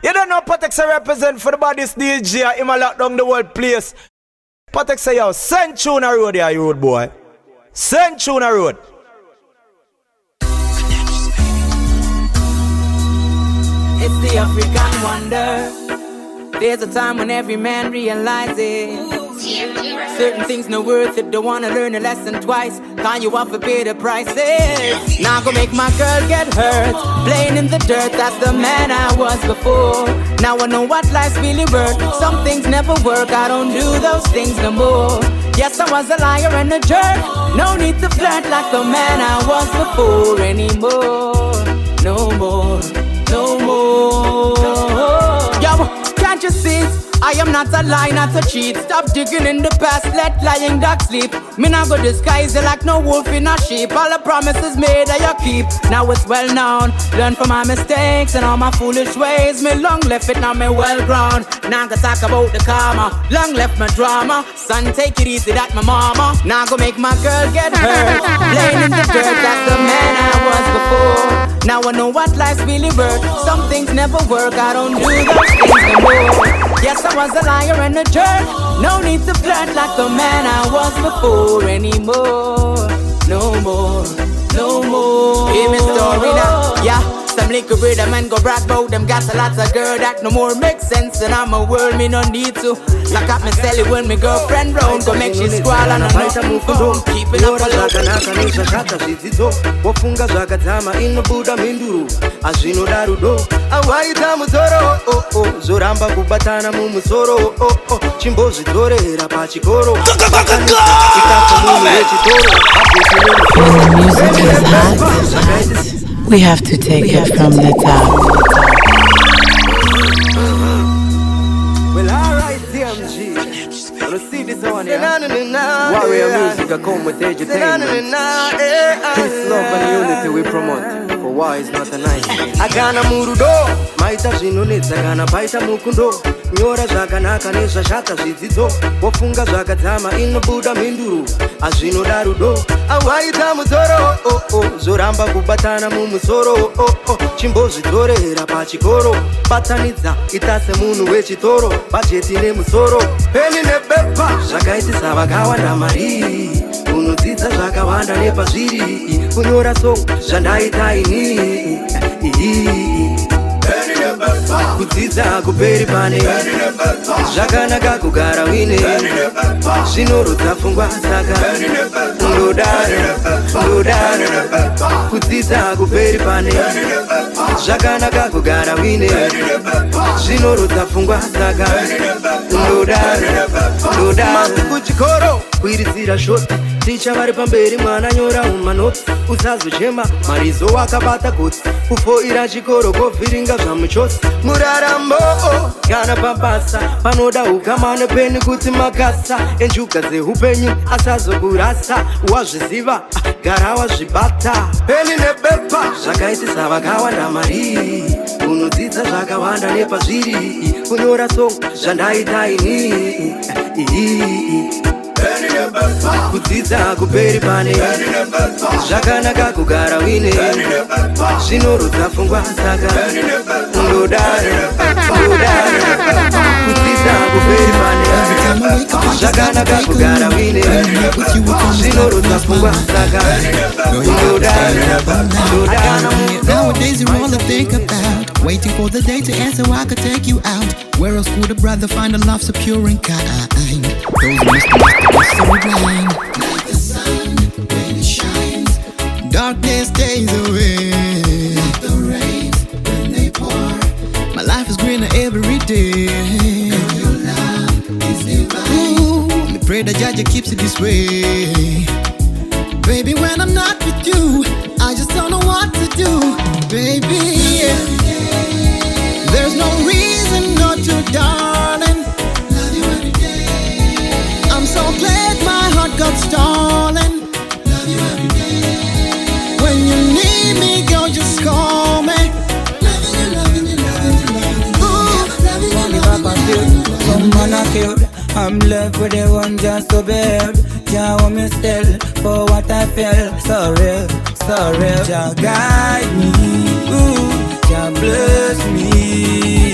You don't know Patek say represent for the baddest DJ. Him a lock down the whole place. Patek say, yo, send tune a road here, you road boy. Send tune a road. It's the African wonder. There's a time when every man realizes certain things no worth it. Don't wanna learn a lesson twice. Can't you offer pay the prices? Now go make my girl get hurt. Playing in the dirt, that's the man I was before. Now I know what life's really worth. Some things never work, I don't do those things no more. Yes, I was a liar and a jerk. No need to flirt like the man I was before anymore. No more, no more. Yo, can't you see it? I am not a lie, not a cheat. Stop digging in the past, let lying dog sleep. Me not go disguise it like no wolf in a sheep. All the promises made that you keep, now it's well known. Learn from my mistakes and all my foolish ways. Me long left it, now me well ground. Now go talk about the karma, long left my drama. Son, take it easy, that my mama. Now go make my girl get hurt. Playing in the dirt, that's the man I was before. Now I know what life's really worth. Some things never work, I don't do those things no more. Yes, I was a liar and a jerk. No need to flirt like the man I was before anymore. No more, no more. Hear me story now, yeah. Some liquor with them and go brag about them. Got a lot of girl that no more makes sense. And I'm a world, me no need to. Lock up me celly when my girlfriend round. Go make she squall and I'm not phone. Keeping up a lot. Wafunga zakatama ino buda minduru azvino darudo awaita muzoro oh oh zoramba kubatana mumusoro oh oh chimbozvitorera pachikoro Music is hot. We have to take it from the top. Well, alright, TMG. Wanna see this one here? Warrior music, I come with entertainment. Peace, love, and unity we promote. For why is not a nice thing. Agana murudo, maita zvinonetsa kana paita mukundo. Nyora zvakanaka nezvashata zvidzidzo. Wafunga zvakadzama inobuda minduru azvinoda rudo. Awaita muzoro oh oh zoramba kubatana mumusoro oh oh chimbozvitorera pachikoro. Batanidza ita semunhu wechitoro. Bajeti nemusoro peni nepepa zvakaitisa vakawanda mari. Unodzidza zvakawanda nepazviri. Kunyora song zvandaita ini. Kudzidza kuperi pane zvakanaka kugara wine zvinorodza pfungwa saka ndodaro kudzidza kuperi pane zvakanaka kugara wine zvinorodza pfungwa saka ndodaro kuchikoro kuiridzira shoti ticha vari pamberi mwana nyora umanoti usazochema marizo wakabata gotsi kufoira chikoro kovhiringa zvamuchotsi muraramo kana pabasa panoda ukamane peni kuti makasa enjuga dzeupenyu asazokurasa wazviziva gara wazvibata peni nebepa zvakaitisa vakawanda mari unodzidza zvakawanda nepazviri kunyora song zvandaita ini kudzidza kuperi pane zvakanaka kugara wine zvinorodza pfungwa saka ndodaro kudzidza kuperi pane zvakanaka kugara wine zvinorodza pfungwa saka ndodaro. Nowadays you all I think about waiting for the day to answer I could take you out. Where else could a brother find a love so pure and kind? Those who missed so blind. Like the sun when it shines, darkness stays away. Like the rains when they pour, my life is greener every day. And your love is divine. Ooh, me pray the Judge keeps it this way. Baby, when I'm not with you, I just don't know what to do. Baby, there's no reason not to, darling. Love you every day. I'm so glad my heart got stolen. Love you every day. When you need me, girl, just call me. Loving you, loving you, loving you, loving you. Someone I killed, I'm left with the one just to build. Can't want me still for what I feel. So real, so real. Jah guide me, ooh, Jah bless me.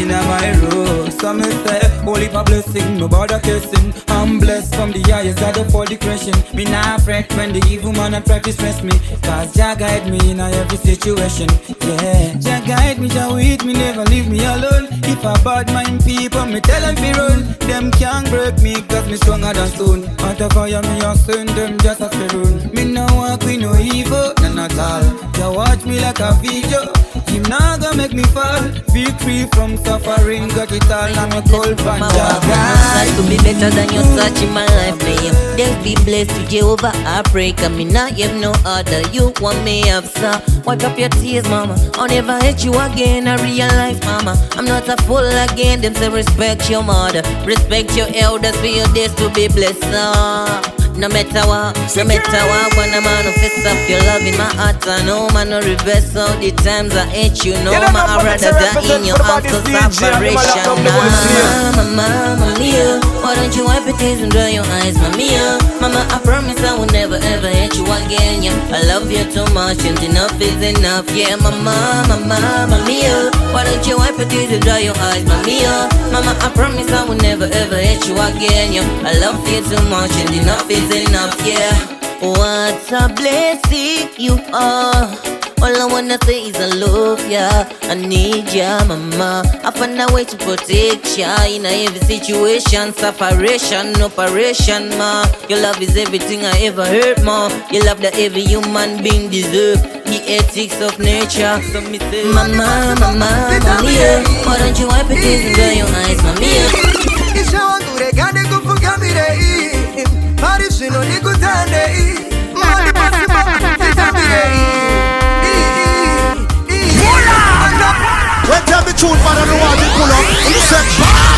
in my road. So me say, holy for blessing, no bother kissing. I'm blessed from the highest side for the question. Me not fret when the evil man try to stress me, cause Jah guide me in every situation. Yeah, Jah guide me, Jah with me, never leave me alone. If I bad mind people, me tell them to run. Them can't break me, cause me stronger than stone. Out of fire me a send them just as they run. Me no walk with no evil, none at all. Jah watch me like a video. Him not gonna make me fall. Be free from suffering, got it all. I'm a cold fan. Life could be better than you touch in my life, man. Just be blessed to Jehovah, I pray. Cause me not have no other. You want me up, sir. Wipe up your tears, mama. I'll never hate you again. I realize, mama, I'm not a fool again. Them say respect your mother, respect your elders for your days to be blessed, No matter what, when I'm manifest of your love in my heart, I know man no reverse all the times I hate you. No, I rather die in your arms of separation. Mama mia, why don't you wipe your tears and dry your eyes, mama mia? Mama, I promise I will never ever hate you again. Yeah, I love you too much and enough is enough. Yeah, mama mia, why don't you wipe your tears and dry your eyes, mama mia? Mama, I promise I will never ever hate you again. Yeah, I love you too much and enough is enough, yeah. What a blessing you are. All I wanna say is I love ya, I need ya, mama. I find a way to protect ya in every situation, separation, operation, ma. Your love is everything I ever heard, ma. You love that every human being deserve, the ethics of nature. So me say, mama, yeah. Why don't you wipe your tears and dry your eyes, mama? Parishino nikutande mali pasipa titabire. When tell me truth, man, I don't want to pull up. You said, Bama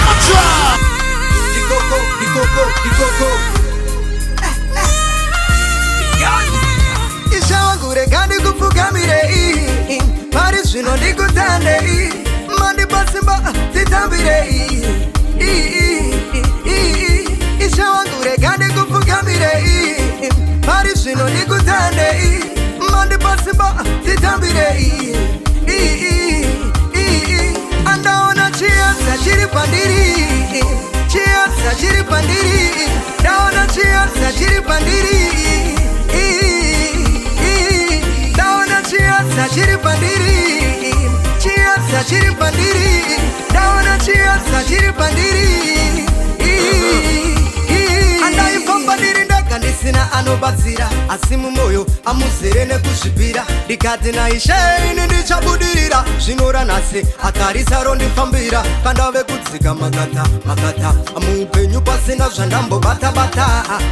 Di coco. Isha wangu regani kufukamire. Parishino nikutande mali pasipa titabire. Isha wangu regani kufukamire. Parishino nikutande mali pasipa titabire. And I wanna cheers, Sajiri Pandiri. Cheers, Sajiri Pandiri. Down a cheers, Sajiri Pandiri. Down a cheers, Sajiri Pandiri. Cheers, Sajiri Pandiri. Down a cheers, Sajiri Pandiri. And I from Pandiri Kandisina anobatsira asimu moyo amuzerene kushibira dikati na isheni ndichabudirira zvinora nase akarisa rondifambira kandave kudzika makata muupenyu pasina zvandambobata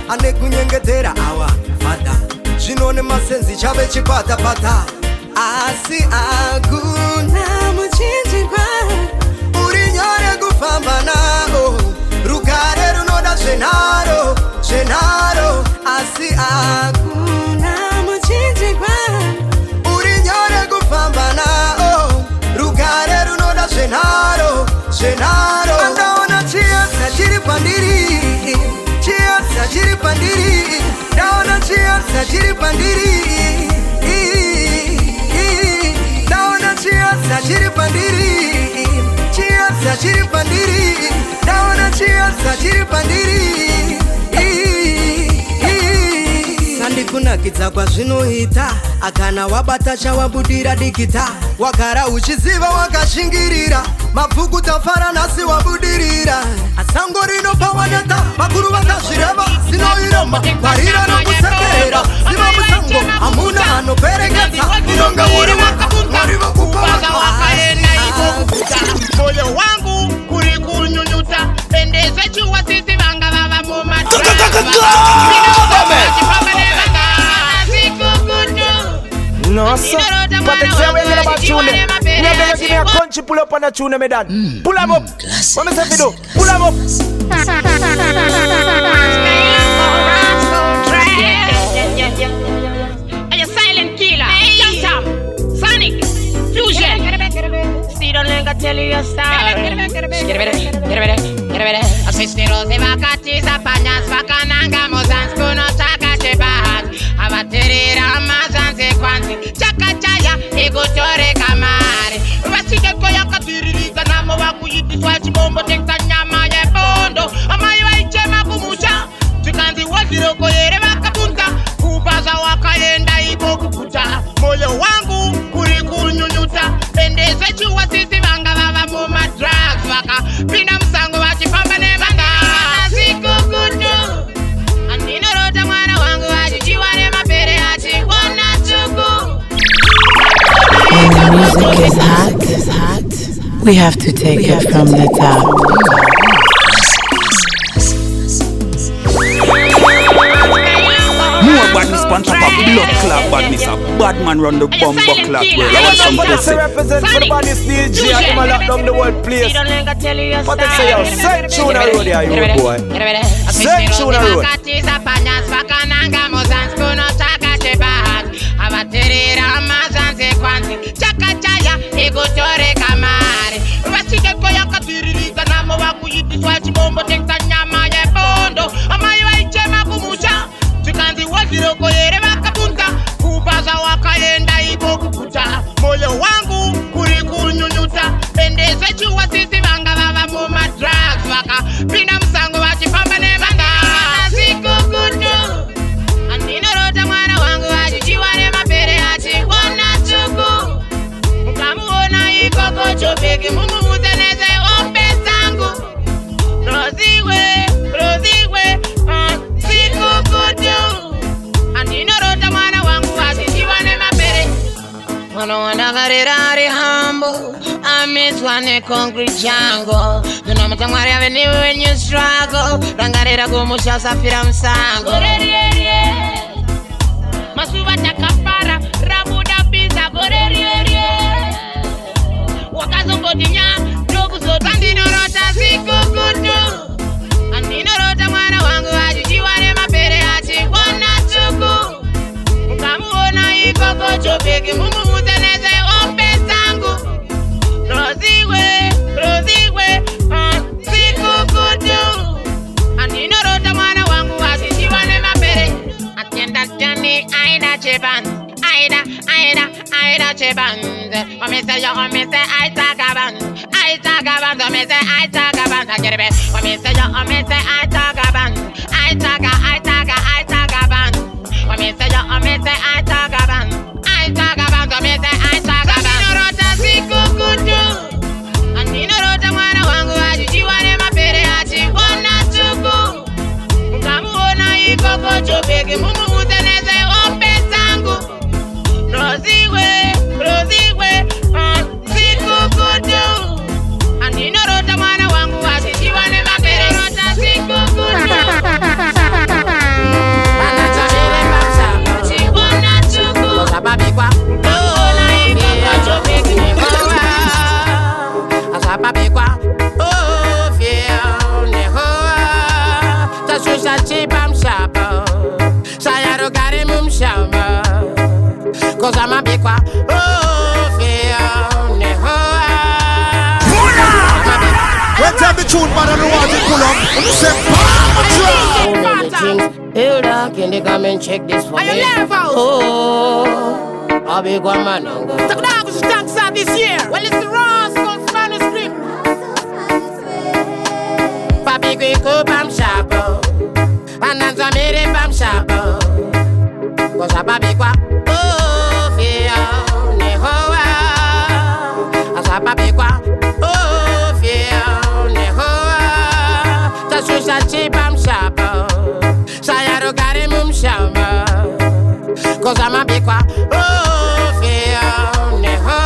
ane kunyengetera awa fada zvinone masenzi chave chipata asi akuna muchinjikwa uri nyore kufamba nao rugare runoda zvenaro asi akuna muchinjikwa uri nyore kufamba nao rugare runoda zvenaro andaona chiasa chiri pandiri ndaona chiasa chiri pandiri ndaona chiasa chiri pandiri ndaona chiasa chiri pandiri sandikunakidza kwazvinoita akana wabata chawabudira dikita wagara uchiziva wakashingirira mabvuku tafara nasi wabudirira asango rinopawaneta makuru vakazvireva zinoiroma parira nokusekerera ziva musango hamuna anoperekedza inonga uri mwari vokupaa moyo wangu uri kunyunyuta pendeze chuwa sisi vanga vava No, sir. But the same way about tune. You never give me a country pull up on a tune, me dad. Pull them up. What me say to do? Pull them up. Are you silent killer? Jump Sonic Fusion. See don't let me tell you your story. Get ready. Asistero se vakati zapanyas vakananga mozansko no takachebahas avaterera mazanze kwanzi chakachaya igotore kamari vasike koya kabiririka namo vaku chua sisi vanga vava muma drugs vaka pinda msango wachipamba nebanga sikukutu andino rota mwana wangu wachichiwane mapere achikona chuku. When the music is hot, we have to take it from the top. More badness on top of blood clot badness. A bad man run the bomb clot world. I want some pussy. Represent for the baddest DJ. I'm a lock down the world place. But they say yo, send tune a road here, you boy. Send tune a road. Chakachaya, igotore kamari. Wasike koya katirika na mwaku yitiswa chimombo tekta nyama ye bondo. Amayo ichema kumusha. Tukanzi wakiro koyere wakabunta. Kubaza wakaenda ibo kukuta. Moyo wangu kurikunyunyuta. Pendeze chuwa sisi vanga vava muma drugs waka. Pinda msango wachipamba nebanga. Sikukutu. Andino rota mwana wangu wajichiwane mapere achikona chuku. Mukamuona ikoko chopeke mumu muteneze ombe zangu. Roziwe, sikukutu. Andino rota mwana wangu wajichiwane mapere. Mwana wanagarira ari humble. Amizwane concrete jungle. Duna matamwari avenue when you struggle. Rangarira kumusha safira msango. Masuba takapara, rabuda pizza, gorerie. Wakazongo dinya, dogu zote. Andino rota sikukutu. Andino rota mwana wangu wajichiwane mapere achikona chuku. Mukamuona ikoko chopeke mumu muteneze ombe zangu. Roziwe, sikukutu. Andino rota mwana wangu wajichiwane mapere. Atienda jani, aida cheban. Aida cheban. Omise aita gaban. Aita gaban, omise aita gaban. Agerebe. Omise aita gaban. Aita gaban. Omise aita gaban. Aita gaban, omise aita gaban. Andino rota sikukutu. Andino rota mwana wangu wajichiwane mapere achikona chuku. Mukamuona ikoko chopeke mumu muteneze ombe zangu. Roziwe, sikukutu. Andino rota mwana wangu wajichiwane mapere rota sikukutu. Anachamile mamsa chikona chuku. Osababikwa ona ikoko chopeke nehoa. Osababikwa ofia nehoa. Tashusha chipa mshapa. Sayaro gari mumshamba. Koza mabikwa ofia nehoa. When tell the truth, man, I don't want to pull up. Say, Hilda, can they come and check this for me? Oh, I'll be one man. The dog is stuck this year. Well, it's the Roscoe's manuscript. Papi Quico Bam Shapo. And that's a mere Bam Shapo. Cause a baby qua. Oh, fear, Nehoa. As a baby qua. Oh, fear, Nehoa. Tashusha Chibam Shapo. Sayaro Gari Mum Shama. Cause I'm a big qua. Oh, fear, Nehoa.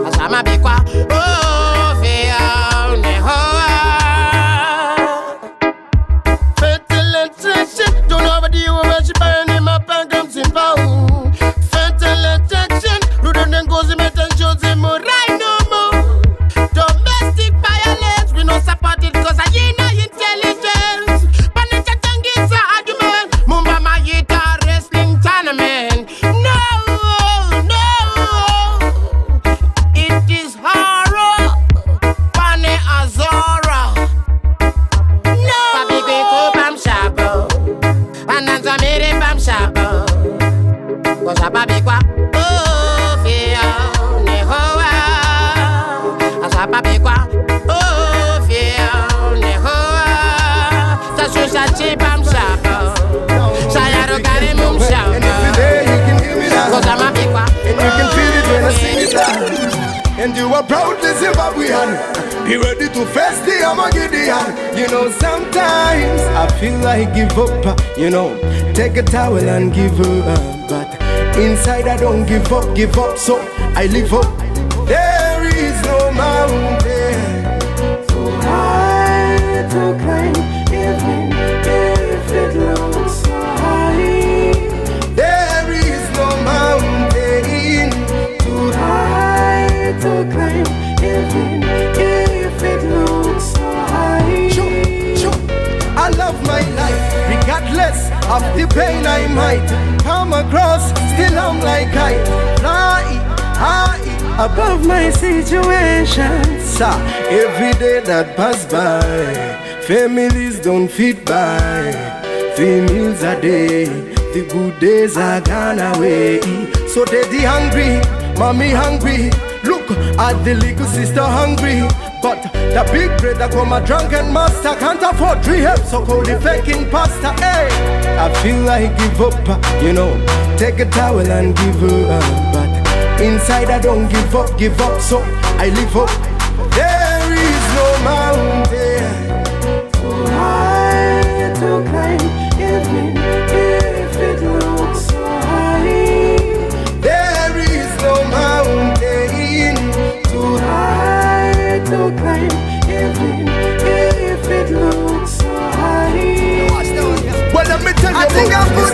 As I'm a big qua. Oh, fear, Nehoa. Fatal attraction. Don't know what you were she burning my pangams in pound. Fatal attraction. Ruden and goes in metal shows him right no more. Domestic violence. We no support it cause I ain't no intelligence. Panita Tangisa argument. Mumba Mayita wrestling tournament. and you are proudly Zimbabwean. Be ready to face the Armageddon. You know, sometimes I feel like give up. You know, take a towel and give up. But inside I don't give up. So I live up. There is no mountain too high to climb, even if it looks so high. There is no mountain too high to climb, even if it looks so high. Sure. I love my life, regardless of the pain I might come across. Still I'm like I fly high above my situations. Every day that pass by, families don't feed by 3 meals a day. The good days are gone away. So daddy hungry, mommy hungry. Look at the little sister hungry. But the big brother come a drunken master, can't afford 3 helps, so call the faking pasta. Hey, I feel like give up, you know, take a towel and give up. But inside I don't give up, so I live up. There is no mountain too high to climb, even if it looks so high. There is no mountain too high to climb, even if it looks so high. Well, let me tell you, I think I put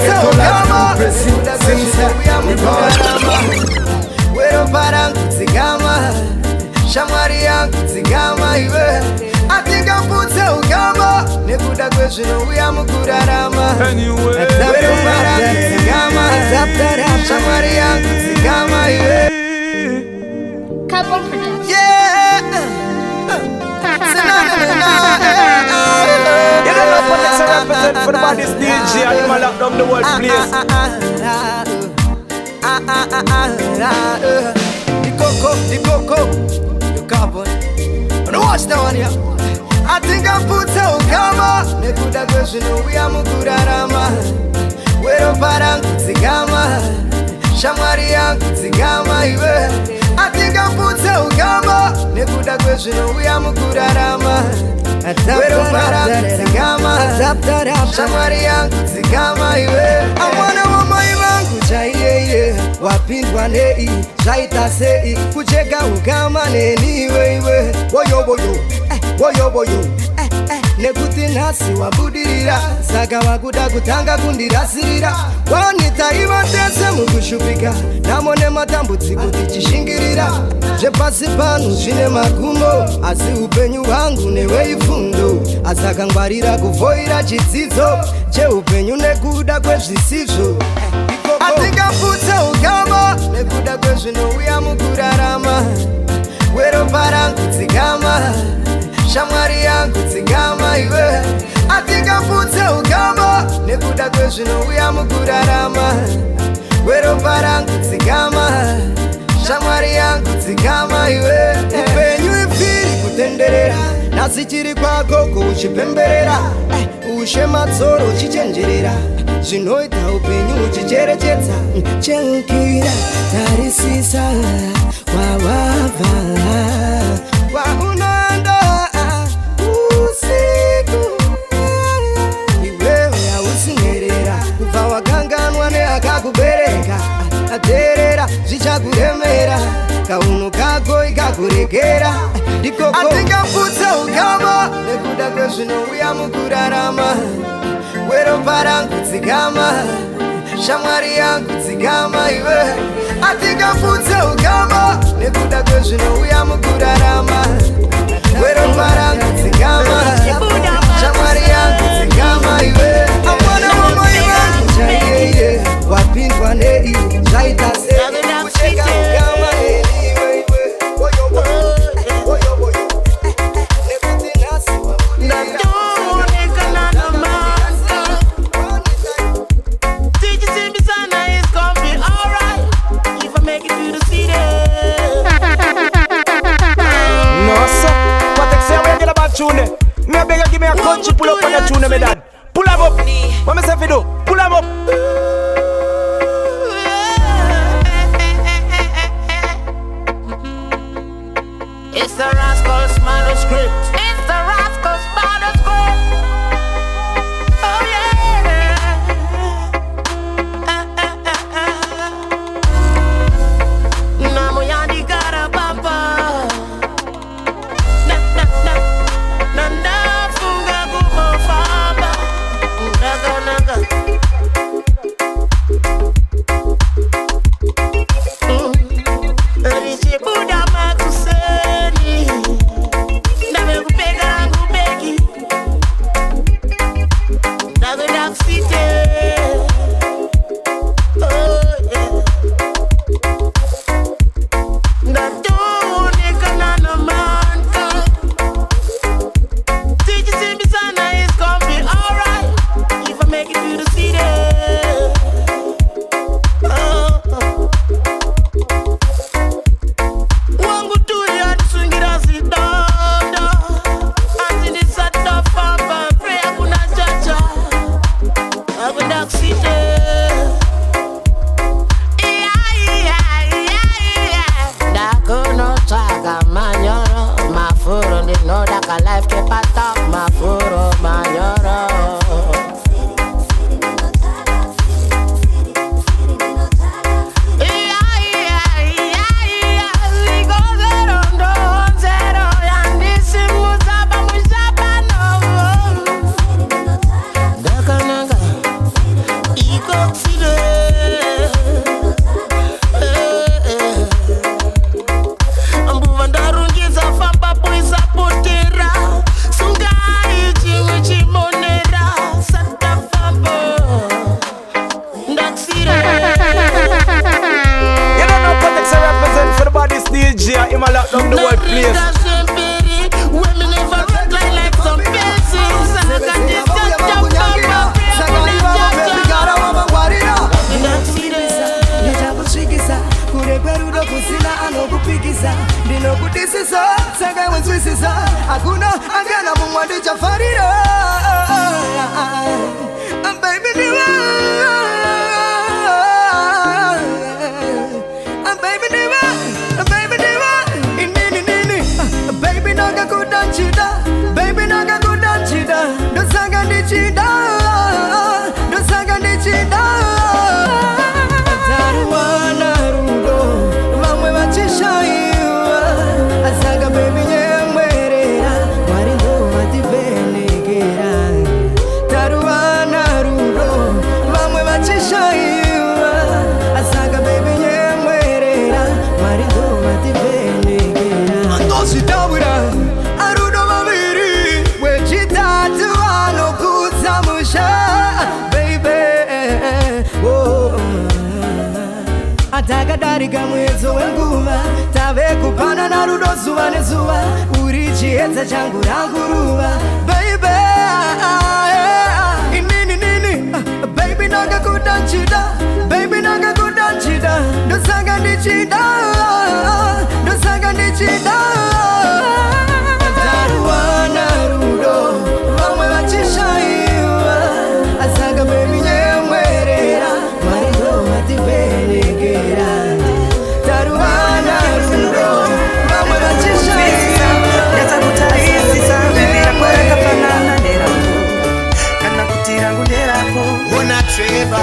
Wero parang zigama, shamari yangu zigama iwe. I think I put ugama, nekuda kwezvino uya mukurarama. Wero parang zigama, shamari yangu zigama iwe. Couple production. Yeah. You don't know what it's represent for the body's DJ and you lock down the world place. The coco, you carbon. And watch the one here. I think I put a ugama, nekuda kwezvino uya mukurarama. Wero parang zigama, shamari yangu zigama iwe. I think I put a ugama, nekuda kwezvino uya mukurarama. Wero parang zigama, shamari yangu zigama iwe. Amwana wama iwangu chaiye, wapindwa nei, chaita sei, kucheka ugama neni iwe. Woyo, nekuti nasi wabudirira, saka wakuda kutanga kundirasirira. Wanita iva tese mukushupika, namone matambudziko tichishingirira. Zvepasi pano zvine magumo, asi upenyu hwangu nehweifundo. Asakangwarira kuvoira chidzidzo cheupenyu nekuda kwezvisizvo. Atingaputsa ugama, nekuda kwezvinouya mukurarama. Wero parangu dzigama, shamwari yangu dzigama iwe. Atingaputsa ugama, nekuda kwezvinouya mukurarama. Wero parangu dzigama, shamwari yangu dzigama iwe. Upenyu ipfiri kutenderera, nasi chiri kwako kuchipemberera. Ushe matsoro uchichenjerera, zvinoita upenyu uchicherechedza. Cheukira, tarisisa, wawabva, waunoenda usiku. Iwewe hausinherera, kubva wakanganwa neakakubereka. Aterera, zvichakuremera, kauno kako ikakurekera. Atingaputsa ugama, nekuda kwezvinouya mukurarama. Wero parangu dzigama, shamwari yangu dzigama iwe. Atingaputsa ugama, nekuda kwezvinouya mukurarama. Wero parangu dzigama, shamwari yangu dzigama iwe. Amwana wamai vangu chaiye, wapindwa nei, zvaita sei, kucheka ugama nei. Me a beg you give me a country, pull up on the tune, me dad. Pull them up. What me say fi do? Pull them up. It's the Rascals manuscript. It's the Rascals manuscript. Oh yeah. Namo yandi gara papa. Na na na. Nanda funga kumofamba. Naga naga. Riche Buddha makuseni. Name kupega rangu begi. Nago nakusite. Oh yeah. Natone kanana manka. Did you see me sana? It's gonna be alright if I make it through the city. Wangu tu ya tsungira zidada. Anti sata papa prayer kuna chacha. Abunda kusite. Dakono chaka manyoro. Mafuro ndi no daka life keep at up. Mafuro manyoro. Him a lock down the whole place. Women never reply like some peasants. I got this Atakadarika mwezo wenguva tave kupana na rudo zuva nezuva urichiedza changu ranguruva baby inini nini baby naga kudanchida baby naga kudanchida ndosanga ndichida ndosanga ndichida taruwana rudo vamwe vachishaiwa asanga baby nyemwerera marido mativenegera taruwana rudo vamwe vachishaiwa ndatakutarisa bebera kweka fanana nerangu kana kutirangu nderako Ona treva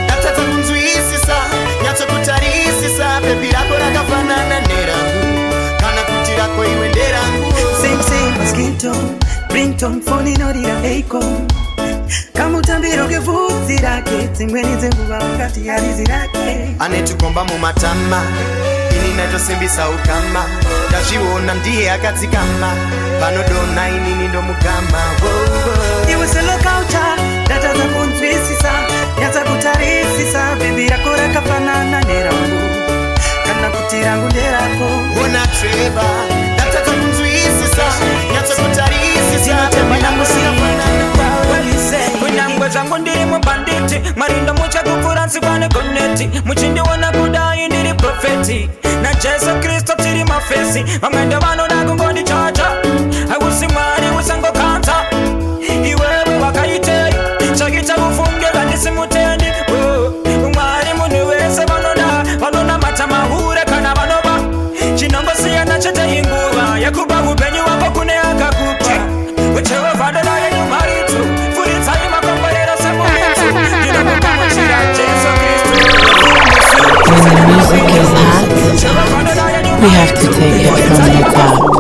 natata kunzwisisa nyatokutarisisa bebi rako rakafanana nerangu kana kuti rako iwe nderangu same skin tone ringtone phone inorira echo kamutambiro kevudzi rake dzimweni dzenguva wakati harizi rake anetukomba mumatama ini natosimbisa ukama ndazviona ndiye akadzikama panodona inini ndomugama iwe selokaucha ndatadza kunzwisisa nyatsakutarisisa bebi rako rakafanana nerangu kana kuti rangu nderako ona treva ndatadza kunzwisisa nyatsakutarisisa kunyangwe zangu ndiri mubanditi marindo muchakupfuransi kwane goneti muchindiona kudai ndiri profeti na Jesu Kristo tiri mafesi vamwende vanoda kungondichacha ausi mwari usangokanta iwewe wakaitei chakita kufunge vandisimutendi mwari munhu wese vanona matamahura kana vanova chinongosiyana chete inguva We have to take it from the top.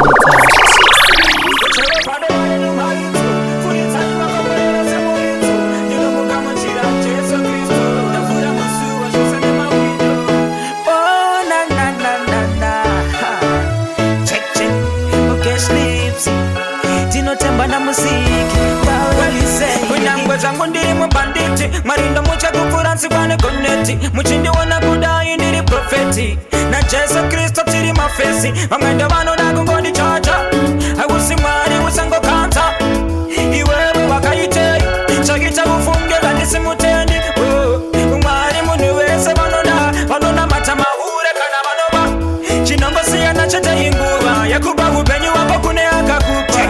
Zangu ndiri mubanditi marindo mucha kufuransi kwane koneti muchindi wana kudai ndiri profeti na Jesu Kristo tiri mafesi vamwenda vano nakungoni chacha awusi mwari usango kanta iwewe wakaitei chakita ufunge kanisi mutendi mwari muni wese vanona matama ure kana vanoba chinongo siyana chete inguva yakuba upenyu wako kune akakupa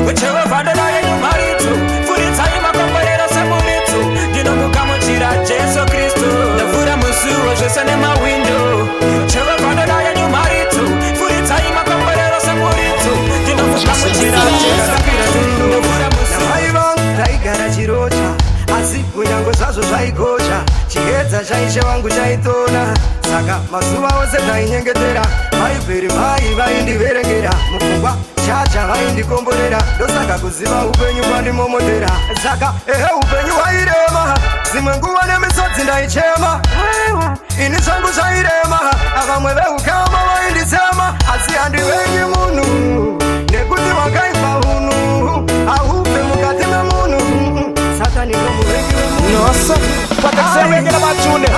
wechewe vadona yenyu maritu furitai makomborero semumitu ndinomukamuchira Jesu Kristo ndavura musuwo zvese nemawindo chewe vadona yenyu maritu furitai makomborero semumitu ndinomukamuchira Jesu Kristo ndavura musuwo naivanga taigara chirocha asi kunyango zvazvo zvaigosha chiedza chaishe wangu chaitona saka mazuva ose tainyengetera vaibveri mai vaindiverengera mupfungwa chacha vaindikomborera ndosaka kuziva upenyu kwandimomotera saka upenyu hwairema dzimwe nguva nemisodzi ndaichema ini zvangu zvairema avamwe veukama vaindisema asi handivenyi munhu nekuti wakaipa unhu aupe mukati memunhu satani ndomuvengi wemunhu noso patakisewengela machune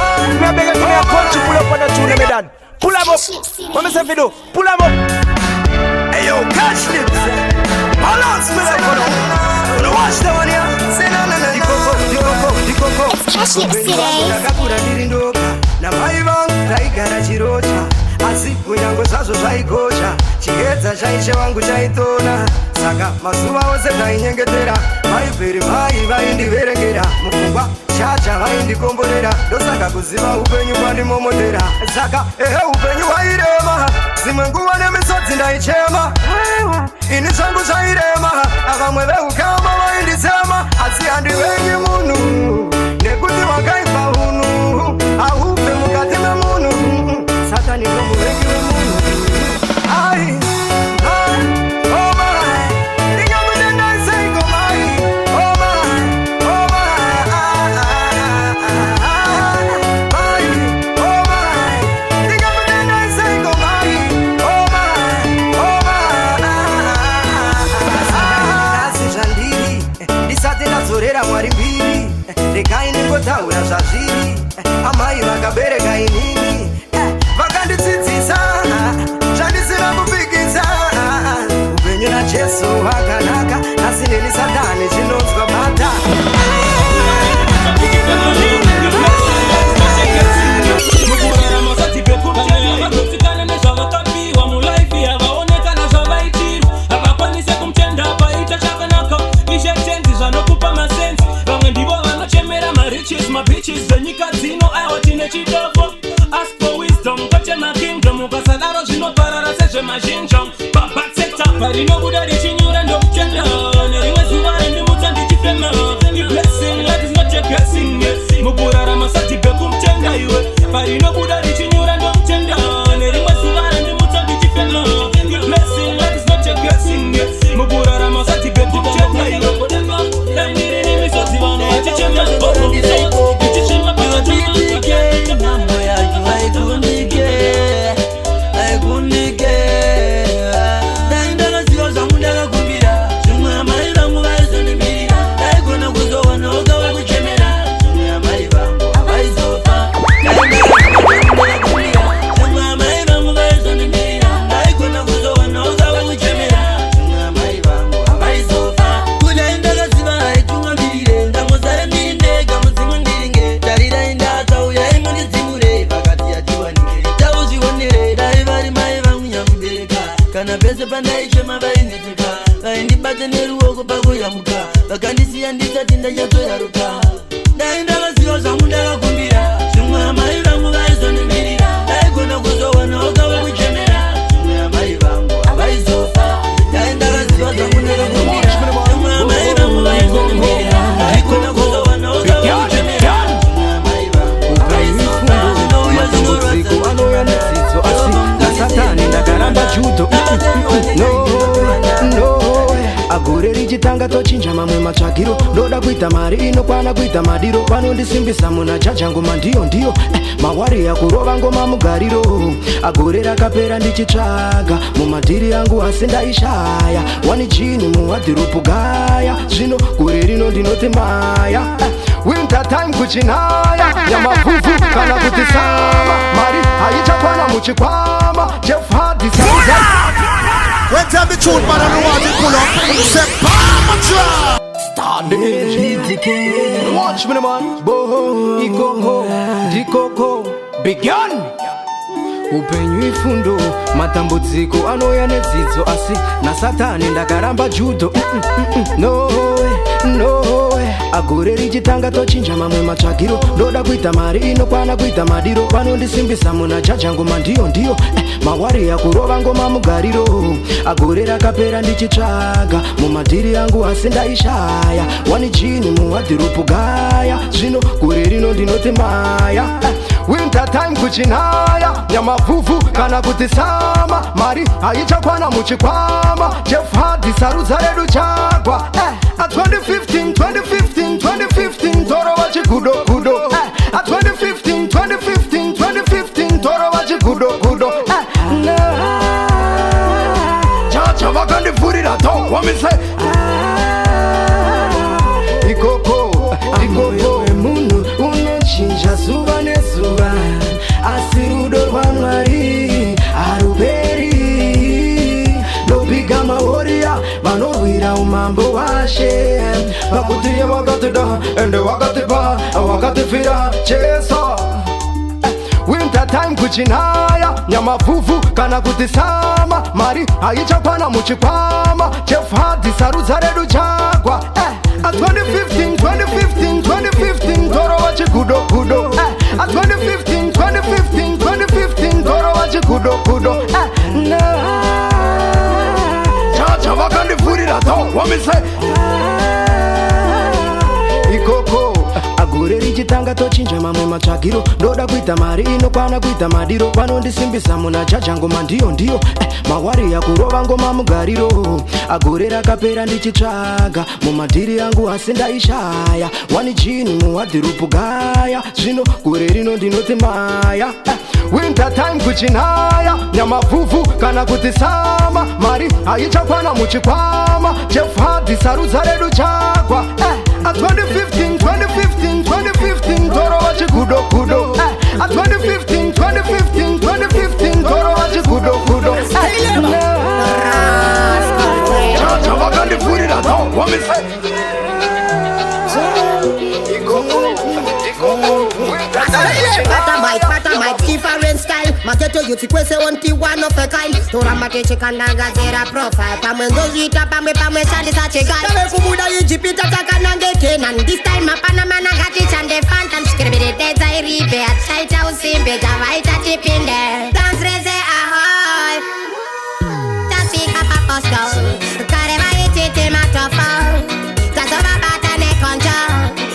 mebege kune ya konchi pull up on the tune me done pull up what me say fi do pull up hey yo catch lips balance me like you know watch the one here say na dikoko Catch lips today. ndakakura ndiri ndoga namai vangu taigara chirocha asi kunyango zvazvo zvaigosha chiedza chaishe wangu chaitona saka mazuva ose tainyengetera vaibveri mai vaindiverengera mupfungwa chacha vaindikomborera ndosaka kuziva upenyu kwandimomotera saka upenyu hwairema dzimwe nguva nemisodzi ndaichema ini zvangu zvairema avamwe veukama vaindisema asi handivenyi munhu nekuti wakaipa unhu aupe mukati memunhu satani ndomuvengi wemunhu ai oh my ndingamudenda seiko mai oh my mai oh my ndingamudenda seiko mai oh my asi zvandiri ndisati ndadzorera mwari mbiri regai ningotaura zvazviri amai vakabereka inini vakandidzidzisa zvandisina kupikisa upenyu najesu hwakanaka asi neni satani chinonzwa bata my bitches zenyika dzino aiwatine chidoko ask for wisdom kochema kingdom ukasadaro zvinoparara sezvemazhinjom babatseta parinobuda richinyura ndokutenda nerimwe zuva rendimutsa ndichifema iblessing life is not a guessing mukurarama sati bekumtenda iwe parinobuda richinyura ndokutenda nerimwe zuva rendimutsa ndichifema iblessing life is not a guessing mukurarama sati bekumtenda iwe vakandisiya ndisati ndachatoyaruka dai ndavaziva zvangu ndakakumbira zvimwe amai vangu vaizondimirira daigona kuzowanawo kava kuchemera zvimwe amai vangu havaizofa dai ndakaziva zvangu ndakakumbira zvimwe amai vangu vaizondimirira daigona kuzowanawo kava kuchemera zvimwe amai vangu havaizofa zvinouya zvinorwadza satani chitanga tochinja mamwe matsvagiro ndoda kuita mari inokwana kuita madiro vanondisimbisa muna jaja ngoma ndiyo mawari yakurova ngoma mugariro agore rakapera ndichitsvaga mumadhiri yangu asi ndaishaya wani chini muwadhiropu gaya zvino gore rino ndinoti maya winter time kuchinaya nyamavhuvhu kana kuti sama mari haichakwana muchikwama Jeff Hardy when tell the truth, man, I know what you pull up. Say, Palma Start the watch me, man. Boho, ikoko, dikoko, begin. Upenyu ifundo, matambudziko anouya nedzidzo asi nasatani ndakaramba judo. No way. Agore richitanga tochinja mamwe matsvagiro ndoda kuita mari inokwana kuita madiro vanondisimbisa muna jaja ngoma ndiyo mawari yakurova ngoma mugariro agore rakapera ndichitsvaga mumadhiri yangu asi ndaishaya wani chini muwadhiropu gaya zvino gore rino ndinoti maya winter time kuchinaya nyamavhuvhu kana kuti sama mari haichakwana muchikwama Jeff Hardy sarudza redu chagwa 2015 toro vachigudo 2015 toro vachigudo chacha vakandivhurira to wamise ikoko munhu unochinja zuva nezuva asi rudo rwaMwari haruperi ndopiga mahoria vanorwira umambo washe vakutiye vakatida ende vakatipa vakatifira Jesu winter time kuchinaya nyamavhuvhu kana kuti sama mari haichakwana muchikwama Jeff Hardy sarudza redu chagwa 2015 toro vachigudo 2015 toro vachigudo chacha vakandivhurira to wamise ikoko agore richitanga tochinja mamwe matsvagiro ndoda kuita mari inokwana kuita madiro vanondisimbisa muna jaja ngoma ndiyo mawari yakurova ngoma mugariro agore rakapera ndichitsvaga mumadhiri yangu asi ndaishaya wani chini muwadhiropu gaya zvino gore rino ndinoti maya winter time kuchinaya nyamavhuvhu kana kuti sama mari haichakwana muchikwama Jeff Hardy sarudza redu chagwa 2015 toro vachigudo 2015 toro vachigudo chacha vakandivhurira to wamise Patamic, different style. Maketo youth kwese wanti one of a kind. Tora makeche kananga zera profile. Pamwe ngozita pamwe shandisa chegai. Pamwe kubuda yijipita takanange kenan. This time apana managati chande phantom. Shkiribiri teza iribe ataita usimbe javaita chipinde. Dance reze ahoy. Tasika paposko. Kareva itete matofo. Tasova batane konjo.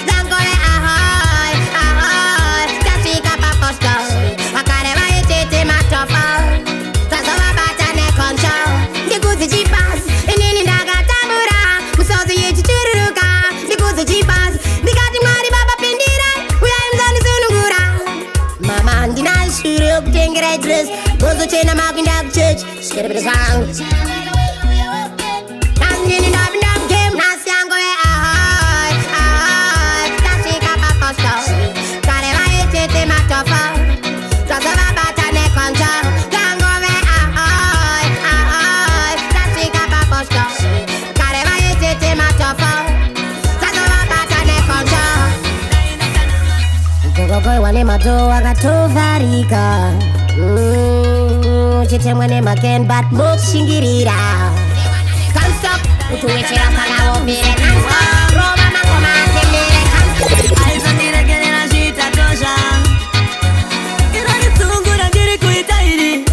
Zangore ahoy. Tasika paposko. Kareva itete matofo. Tasova batane konjo. Ndikuzi jipas. Inini ndaga tabura. Musozi yechi chururuka. Ndikuzi jipas. Ndikati mwari baba pindira. Uya imzani sunungura. Mama ndina shuru kutengera dress. Gozo chena makinda kuchurch. Shkiribiri sang. Nangini ndabindam game. Nasi yangoe ahoy. Tasika paposko. Kareva itete matofo. Tasova batane konjo. Zangove ahoy. Tasika paposko. Kareva itete matofo. Tasova batane konjo. Gogogoy wane mato akatovarika. Chitemwe nemaken bat moshingirira. Can't stop. Utuwechera kana wopire. Can't stop. Roma makoma atemere. Can't stop. Aizandira gerera zvitatosha. Irani dzungura ndiri kuita iri.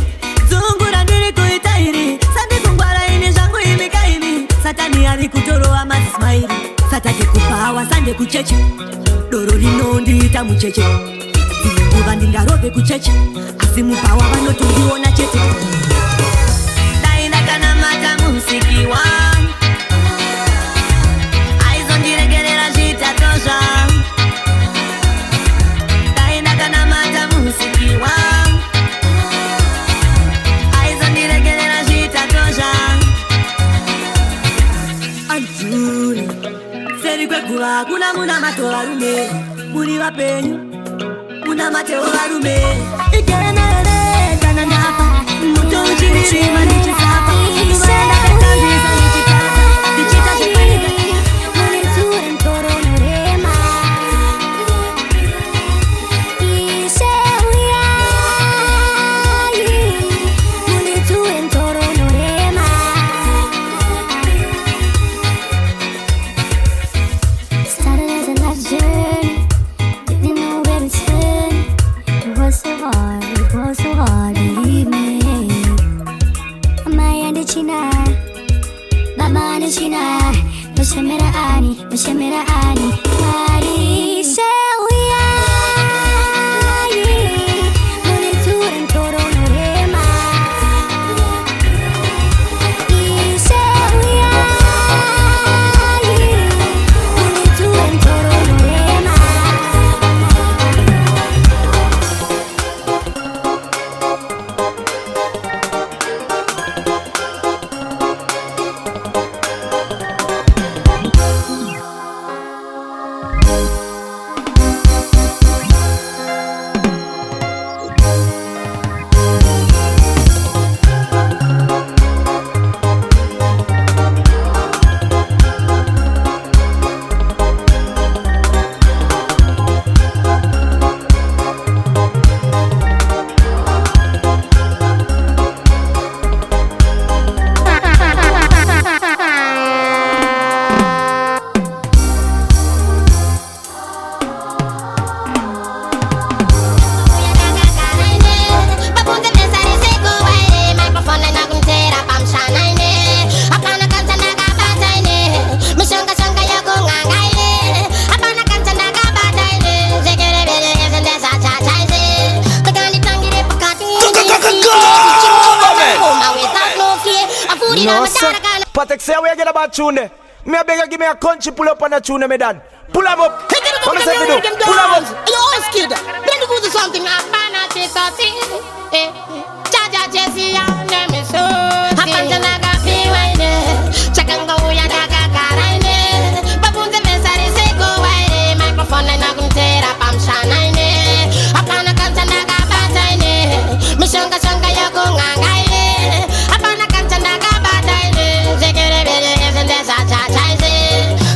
Dzungura ndiri kuita iri. Sandikungwara ini zvangu imika imi. Satani ari kutorova mazismairi. Satani kupawa sande kucheche. Doro rinondiita mucheche. Dzimwe nguva ndingarove kucheche. Asi mupawa vanotondiona chete. Daina kana mata musiki wangu. Jehova kuna mateo varume muri vapenyu kuna mateo varume ikenere kana ndapa muto uchirima nichisapa kuvanda katambisa nichitapa ndichita zvipanika Muniture ntoro norema Ishe uyai Muniture ntoro norema Started as a life journey Didn't know where to turn It was so hard, believe me Amaya ande china Baba ande china Mashemera ani Marisha uyai Muniture ntoro norema Ishe uyai Muniture ntoro norema No, sir. Patek, say where you get about tune there. Me a beg you give me a country pull up on the tune me done. Pull them up. What me say to do? Pull them up. You always kid. Then you go to something. I find out it's something. Jaja Jesse and them is so. Happen to naga piwaine. Chakanga uya naga karaine. Babunde mesari se go waine. Microphone na guntera pam shanaine. Hapana kanta naga bataine. Mishanga shanga yako ngangaine. Hapana kanta naga bataine. Zekere bele ezende sa cha chaise.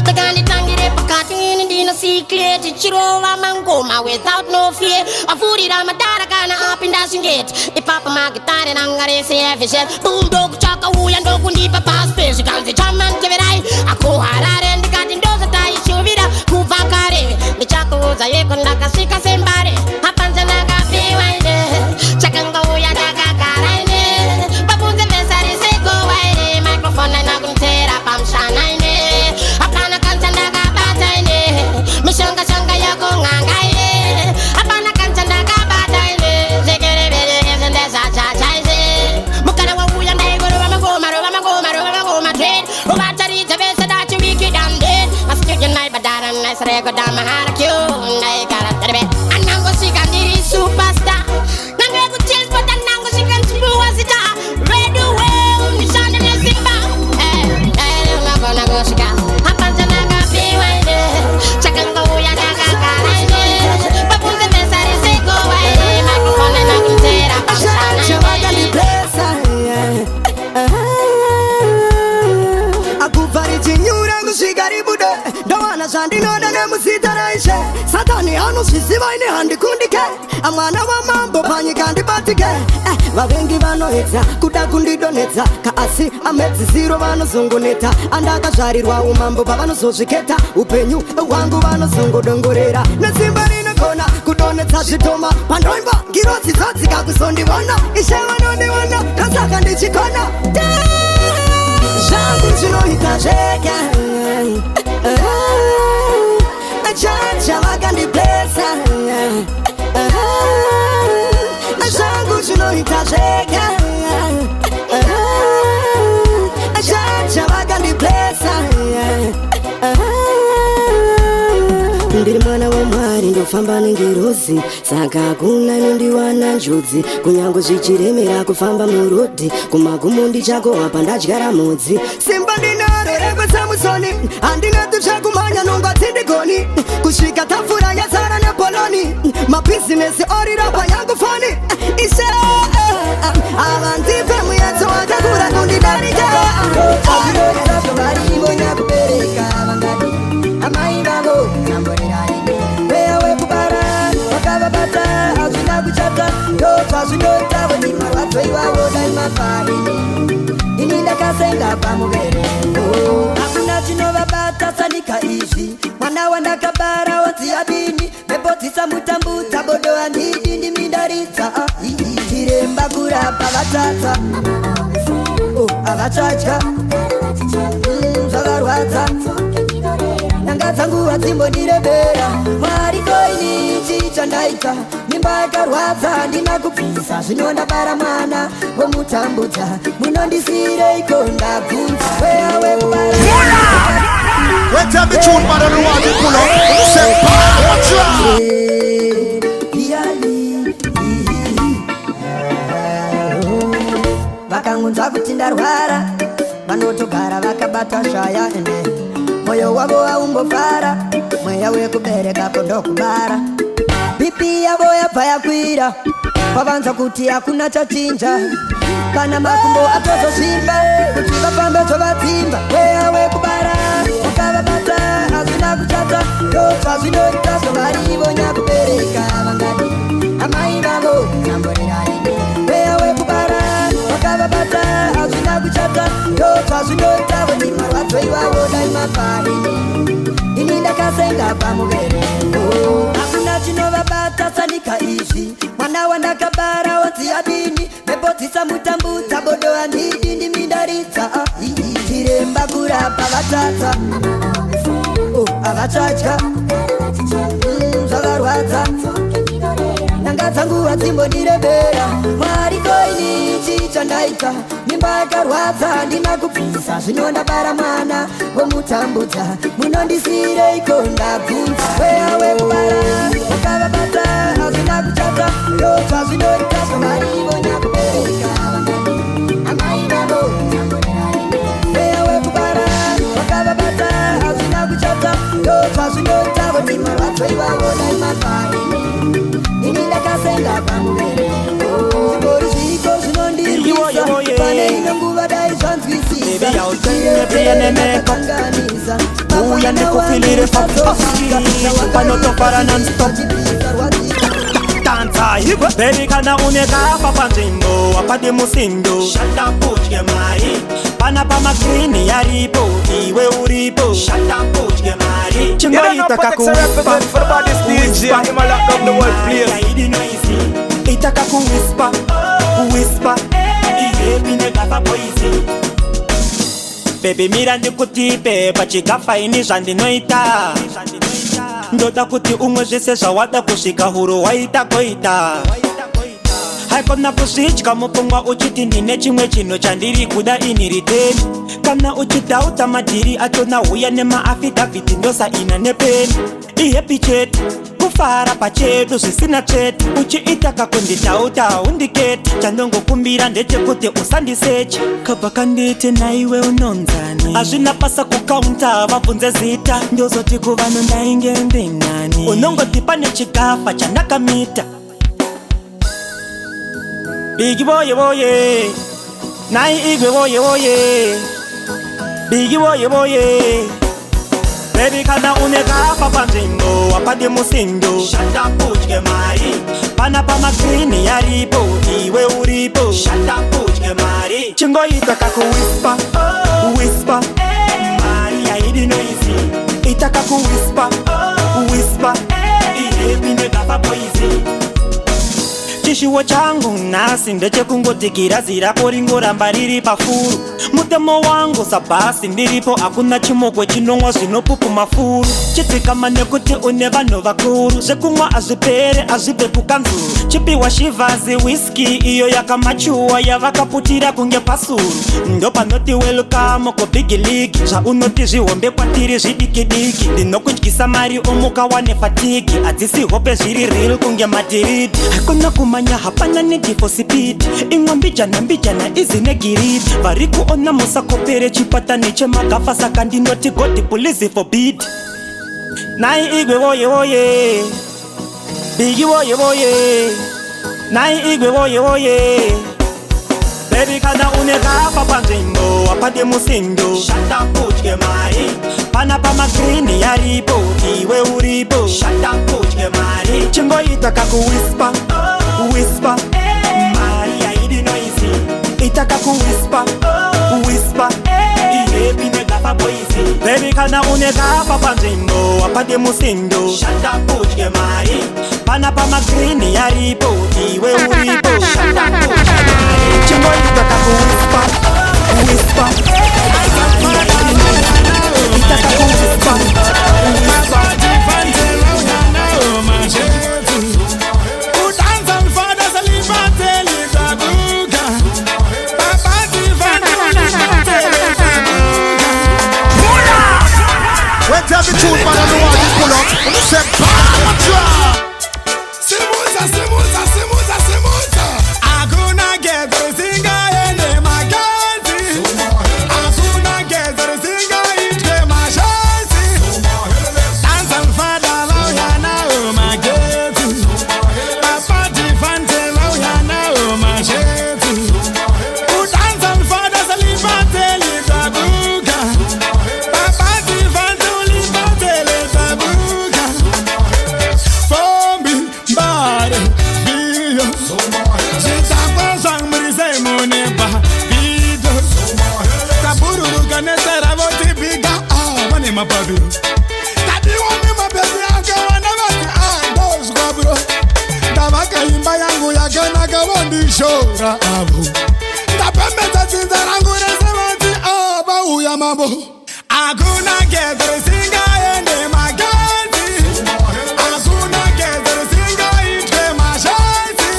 Takani tangire pakati ni no secret. Chiro wa mangoma without no fear. Afuri ramadara kana up in dancing gate. Papa magitare nangare se efficient. Bulldog chaka uya ndoku ndipa pass space. Kanzi chaman keverai. Ako harare ndikati ndoza tai shuvira. Kuvakare. Nichako uza yeko ndakasika sembare. Hapanza naga piwaine. Chakanga uya naga karaine. Babunze mesari seko waine. Microphone na guntera pam shanaine. Hapana kanta naga bataine. Mishanga shanga yako ngangaine. Hapana kanta naga bataine. Zekere bele ezende sa cha chaise. Mukana wa uya ndaigo roba magoma trade. Roba chari tevese dachi wicked and dead. Masculine night badara nice rego dama harakyo. Ndai kara terebe. Anango shikandiri superstar. Nango egu chills but anango shikanchibu wasita. Red away, mishane nesimba. Nago shika. Hapanza naga piwaine. Chakanga uya naga karaine. Bapunze mesari seko waine. Microphone na guntera pashana. Akuvari chinyura kushigari bude. Dawana shandi noda ne musita raishe. Satani hanu shisiva ine handi kundike. Amwana wa mambo panyi kandi batike. Vavengi vanoedza kuda kundidonedza. Kaasi amedzi ziro vanozongoneta. Andaka zvarirwa umambo pavanozozviketa. Upenyu wangu vanozongodongorera. Nesimba rinokona kudonedza zvitoma. Pandoimba ngirotsi dzodzika kuzondivona. Ishe vanondiona ndosaka ndichikona. Zvangu zvinoita zvega. Chacha vakandiblesa. Zvangu zvinoita zvega. Chacha vakandiblesa. Ndiri mwana wa Mwari ndinofamba nengerozi saka hakuna inondiwana njodzi kunyange zvichiremera kufamba murodhi kumagumo ndichako apa ndadyara mhodzi simba ndinaro rekwesamusoni handinati zvakumhanya nongwa tindigoni kusvika tafura yazara nepoloni mabhizinesi orirapa yangu fani ise avandipe muyedzo watakura kundidarika varivonya vangadi amai vavo namborerani weya wekubara wakavabata hazvina kuchata ndozvazvinoita veni marwadzo ivavo dai mapaini ini ndakasenga pamubereko hakuna chinovabata sanika izvi mwana wandakabara wanziyadini mebodzisa mutambudza bodo handidi ndimindaridza chiremba kurapa vatata avachadya zvakarwadza nyanga dzangu hadzimbondirebera mwari koini chichandaita mimba yakarwadza handina kubvisa zvino ndabara mwana womutambudza munondisireiko ndabvunza weya wekubara Tell me truth, man, I don't want to pull up. Say, what's wrong? Vakangunza kuti ndarwara vanotogara vakabata shaya ene moyo wavo haumbofara mweya wekuberekapo ndokubara bipi yavo yabva yakwira kwavanza kuti hakuna chachinja kana makumbo atozosvimba kuti vafambe tovadzimba mweya wekubara wakavabata hazvina kuchata ndozvazvinoita zvovarivonya kubereka vangadi amai vavo namborerani mweya wekubara wakavabata hazvina kuchata ndozvazvinoita veni marwadzo ivavo dai mapaini ini ndakasenga pamubereko hakuna chinovabata sanika izvi mwana wandakabara wanziyadini mebodzisa mutambudza bodo handidi ndimindaridza chiremba kurapa vatata avachadya zvakarwadza nyanga dzangu hadzimbondirebera mwari koini chichandaita mimba yakarwadza handina kubvisa zvino ndabara mwana womutambudza munondisireiko ndabvunza weya wekubara wakavabata hazvina kuchata ndozvazvinoita zvovarivonya kubereka amai vavo weya wekubara wakavabata hazvina kuchata ndozvazvinoita voni marwadzo ivavo dai mapaini ini ndakasenga pamubereko zvibori zviko zvinondirwisa pane ino nguva dai zvanzwisisa uya ndikufilire panotofara nonstop danza hibwe bebi kana unekafa panzvimbo wapati musindo shataputye mai pana pamakrini yaripo iwe uripo shataputye mari chingoita kakuwispa itaka kuwispa kuwispa iyepi nekafa poisi bebi mira ndikutipe pachikafa ini zvandinoita ndoda kuti umwe zvese zvawada kusvika huro waita koita haikona kuzvidya mupfungwa uchiti ndine chimwe chinhu chandiri kuda ini riteni kana uchidhauta madhiri atona huya nemaafidhavhiti ndosaina nepeni ihepi chete kufara pachedu zvisina tsvete uchiita kakundidhauta undiketi chandongokumbira ndechekuti usandisechi kabva kanditi naiwe unonzani hazvina basa kukaunta vabvunze zita ndozoti kuvanhu ndainge ndinani unongoti pane chikafa chandakamita bigi boye boye nai igwe boye boye bigi boye boye bebi kana unekafa panzvimbo wapati musindo shataputye mai pana pamakrini yaripo iwe uripo shataputye mari chingoita kakuwispa wispa mari yaidi noisi ita kakuwispa wispa ihepi nekafa poisi chishuwo changu nhasi ndechekungoti girazi rako ringoramba riri pafuru. Mutemo wangu sabhasi ndiripo, hakuna chimokwe chinomwa zvinopupuma furu. Chitsikama nekuti une vanhu vakuru, zvekumwa hazvipere hazvibve kukanzuru. Chipiwa shivhazi whisky iyo yakamachuwa yavakaputira kunge pasuru. Ndopanoti welcome kubig league, zvaunoti zvihombe kwatiri zvidikidiki. Ndinokudyisa mari omukawane fatiki, hadzisi hope zviri real kunge madhiridi. Hakuna kumanya hapana need for speed, imwe mbijana mbijana izine giridi. Vari kuona musakopere chipatani chemagafa, saka ndinoti God please forbid. Nai igwe woye woye, bigi woye woye, nai igwe woye woye. Baby kana unekafa panzvimbo wapate musindo, shata kutye mari. Pana pamagrini yaripo, iwe uripo, shata kutye mari. Chingoita kakuwhisper, whisper, mari haidi noisy. Itaka kuwhisper, whisper, ihepi negafa poisi. Baby kana unekafa panzvimbo wapate musindo, shata kutye mari. Pana pamagrini yaripo, iwe uripo, shata kutye mari. Chingoita kakuwhisper, whisper, itaka kuwhisper, whisper. Tell the truth, man, I know how you pull up. You say, Pamatra. Simuza, simuza, simuza, simuza. Aguna get the singer in my ganzi. Aguna get the singer in my shanty. Dance and fada lawyana, oh my ganzi. Papa Divante lawyana, oh my shanty. Dance and fada salivate lidabuga. Papa Divante. My baby, Tati wani mapenzi yake wanawake andos kwa bro. Tabaka imba yangu yake nakawondi shora abu. Tapemeta tinza rangu resemati aba uya mambo. Aguna gedre singa ende magati. Aguna gedre singa ite mashati.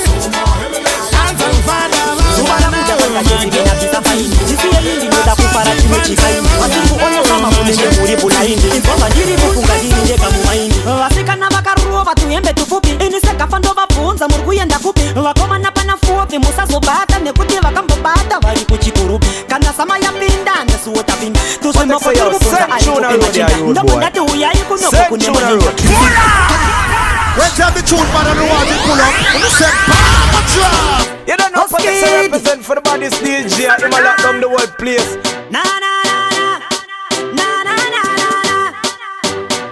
Anza mfada Subana muda wakajezi na kisafaini. Jisiye yindi muda kupara chime chikaini. Wasimu ono kama munenge muri bulaindi. Inzova ndiri kufunga ndiri ndeka mumaindi. Vasikana vakaruo vatuyembe tufupi. Iniseka ndo vabvunza muri kuyenda kupi. Vakomana pana fuopi musazobata nekuti vakambobata vari kuchikurupi. Kana sama yapinda nesuwo tapinda. Tuzvimoko turi kubvunza ari kupi machinda. Ndokundati uyai kunoko kune maninja. Well, tell the truth, man, I know how you pull up. You say, Pamatra. You don't know what I represent for the baddest DJ. I'm a lock down the world place. Na na na na na na na na.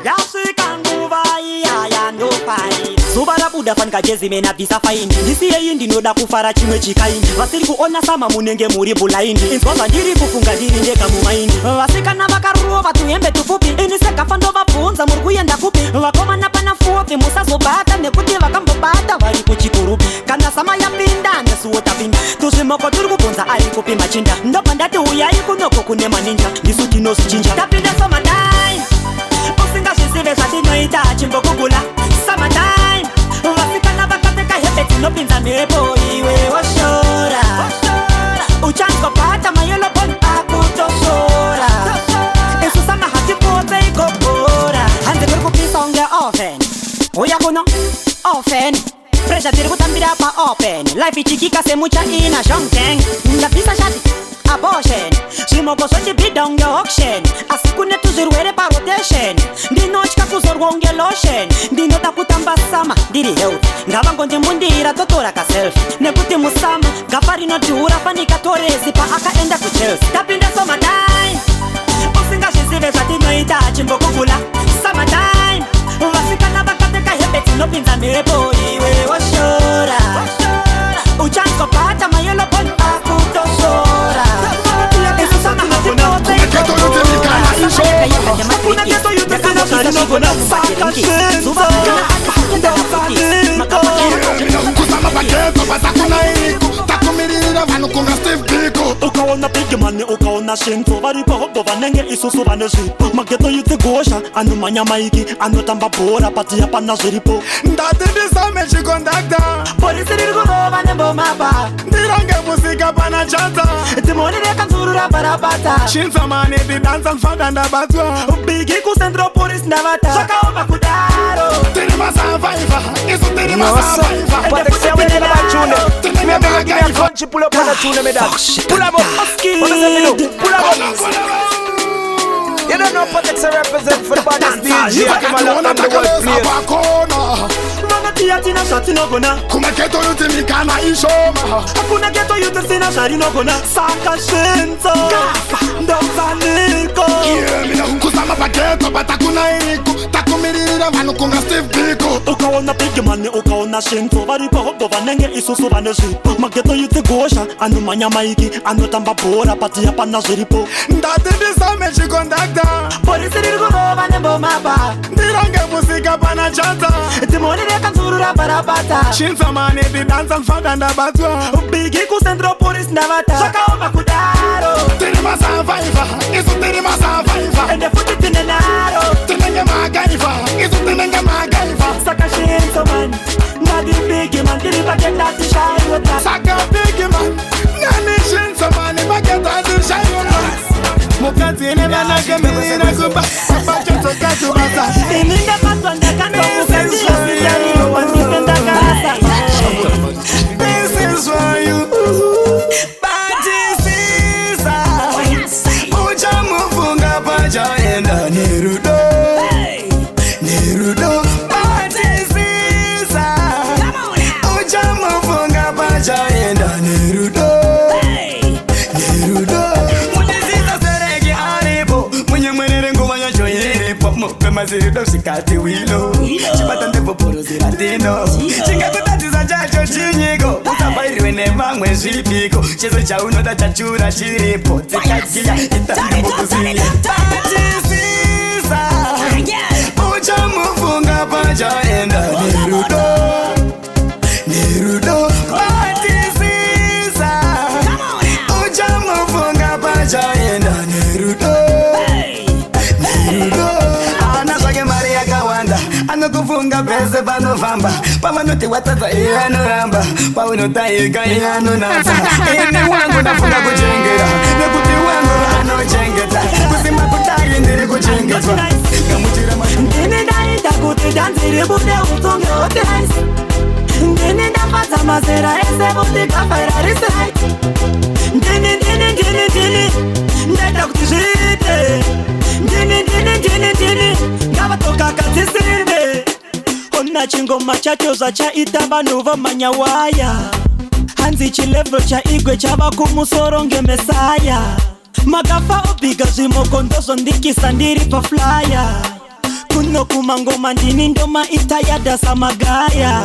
Yasi kanguva iya no fight. Subara buda fanika jezi mena visa faindi. Ndisiye yindi noda kufara chimwe chikaindi. Vasiri kuona sama munenge muri bulaindi. Inzova ndiri kufunga ndiri ndeka mumaindi. Vasikana vakaruo vatuyembe tufupi. Iniseka fando vabvunza muri kuyenda kupi. Vakomana pana fuopi musazobata nekuti vakambobata vari kuchikurupi. Kana sama yapinda nesuwo tapinda. Tuzvimoko turi kubvunza ari kupi machinda. Ndobva ndati uyai kunoko kune maninja. Ndisu tinozvichinja. Tapinda somadai. Usingazvizive zvatinoita chimbokugula. Summertime. Vasikana vakapfeka hembe dzinopinza mhepo iwe woshora. Uchangobata mayellow bone akutoshora. Isu sama hatipotse ikobhora. Hanze kuri kupisa unge oven. Uya kuno oven. Pressure tiri kutambira pa open. Life ichikika semucha ina shongteng. Ndapisa shati abortion. Zvimoko zvochibhidha unge auction. Asi kune tuzvirwere parotation. Ndinotya kuzorwa unge lotion. Ndinoda kutamba sama ndiri health. Ngavangondimbundira totora kaselfi. Nekuti musama gafa rinodhura fanika torezi pa akaenda kuchelsea. Tapinda somadai. Usingazvizive zvatinoita chimbokugula. Summertime. Vasikana vakapfeka hembe dzinopinza mhepo iwe woshora. Uchangobata mayellow bone akutoshora. Isu sama hatipotse Kusama bagebe vanukunga Steve Biko ukaona bigimani ukaona shinto varipo vanenge isusu vane zvipo mageto yutigosha anomanya maiki anotamba bhora pati hapana zviripo ndati ndisame chikondakta polisi riri kurova nembomapa ndirange musika pana chata timoni rekanzurura parapata shinsamani tidanza mfada ndabatwa bigi kucentral police ndavata zvakaoma kudaro tiri masavaiva isu tiri masavaiva pull up on the tune, me dad. Pull up, pull up. You don't know Patex represent for the baddest DJ. Come along on the world place. Tia tina shati no gona kuma keto yuti mikana ishoma hakuna keto yuti sina shari no gona saka shinzo ndozaniko mina kusama paketo batakuna iriku takumirira vanukunga Steve Biko ukaona bigimani ukaona shinzo varipo vanenge isusu vane zvipo mageto yuti gosha anomanya maiki anotamba bhora pati hapana zviripo ndati ndisame chikondakta polisi riri kurova nembomapa ndirange musika pana chata timoni rekanzurura parapata shinsamani tidanza mfada ndabatwa bigi kucentral police ndavata zvakaoma kudaro tiri masavaiva isu tiri masavaiva ende futi tine naro tinenge magaiva isu tinenge magaiva saka shinsamani ngadi bigimani tiri paketazishaiwota saka bigimani ngani shinsamani paketazishaiwota mukadzine vanake mirira kuba pachotokatubasa ininge patwa ndakanomukaziasiyariyo wandike ndakasa this is for you batisisa uchamufunga pachaenda nerudo nerudo batisisa uchamufunga pachaenda nerudo nerudo mutisisa sereki aripo mwenye mwenere nguva yacho iripo mupemazirido zvikati wilo chibata ndepoporo ziratino chingakutatiza chacho chinyiko usabairiwe nevamwe zvipiko cheso chaunoda chachura chiripo dzikajiya itambokuzia batisisa uchamufunga pachaenda nerudo nerudo batisisa uchamufunga pachaenda nerudo nerudo ana zvake mari yakawanda anokufunga pese panofamba pavanoti watadza iye anoramba paunotayika iye anonatsa ini wangu ndafunga kuchengera nekuti wangu anochengeta kusima kudai ndiri kuchengetwa gamuchira ndini ndaita kuti danziri bude utonge hotihaisi ndini ndafadza mazera ese mutikafaira risai ndini ndaita kuti zviite ndini ngavatokakadzisire ona chingoma chachoza chaita vanhu vomanyawaya hanzi chilevhero chaigwe chava kumusoro ngemesaya makafa obiga zvimoko ndozvondikisa ndiri paflaya kuno kumangoma ndini ndomaita yadasa magaya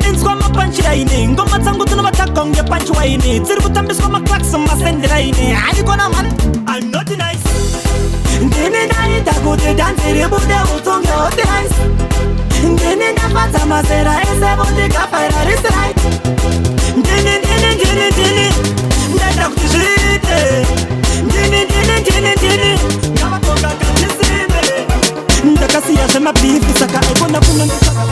inzwa mapanchiraini ngoma dzangu dzinovatakonge panchwaini dziri kutambiswa maklakso masenderaini haikona man I'm not nice ndini ndaita kuti danziri bude utonge hotihaisi ndini ndafadza mazera ese vondikafaira risai ndini ndaita kuti zviite ndini ngavatokakadzisime ndakasiya zvemabifi saka aikona kunondisaka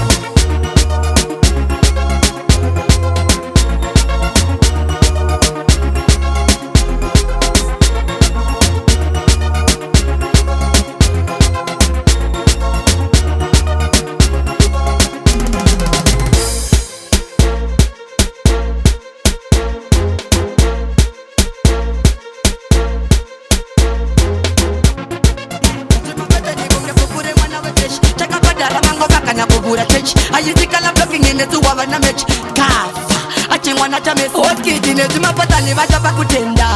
ayisikala blocking inetuwava na mechi kafa achimwana cha mesi otkidi nezimapatani vachapa kutenda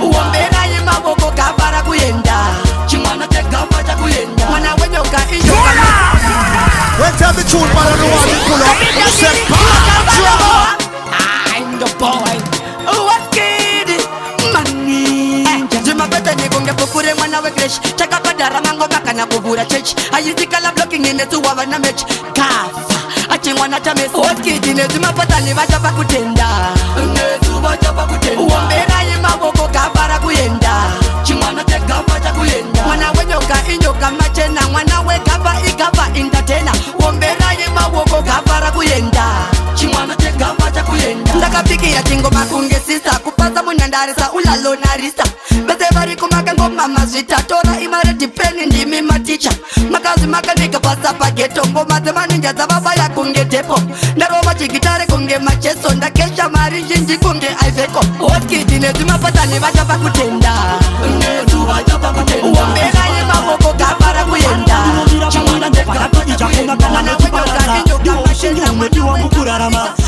uombera yemavoko kavara kuyenda chimwana chegava chakuyenda mwana wenyoka inyoka Let's have the tune man on the wall to pull up. You said I'm the boy otkidi maninja zimapata nigonge pokure mwana wegresh chakapadara mango makanya kuvura chechi ayisikala blocking inetuwava na mechi kafa chingwana cha meso otkidi nezimapata nevachapa kutenda uombera yemavoko gavara kuyenda chingwana chegava chakuyenda mwana wenyoka inyoka machena mwana wegava igava indatena uombera yemavoko gavara kuyenda chingwana chegava chakuyenda ndakapikia chingoma kunge sisa kupasa munyandarisa ulalonarisa bese vari kumaka ngoma mazvita tora imare dipeni ndimi maticha makazi makanika pasa pageto ngoma dzemaninja dzavabaya kunge depo ndarova chigitare kunge macheso ndakesha mari zhinji kunge aiveko otkidi nezvimapatani vachapa kutenda uombera yemavoko gavara kuyenda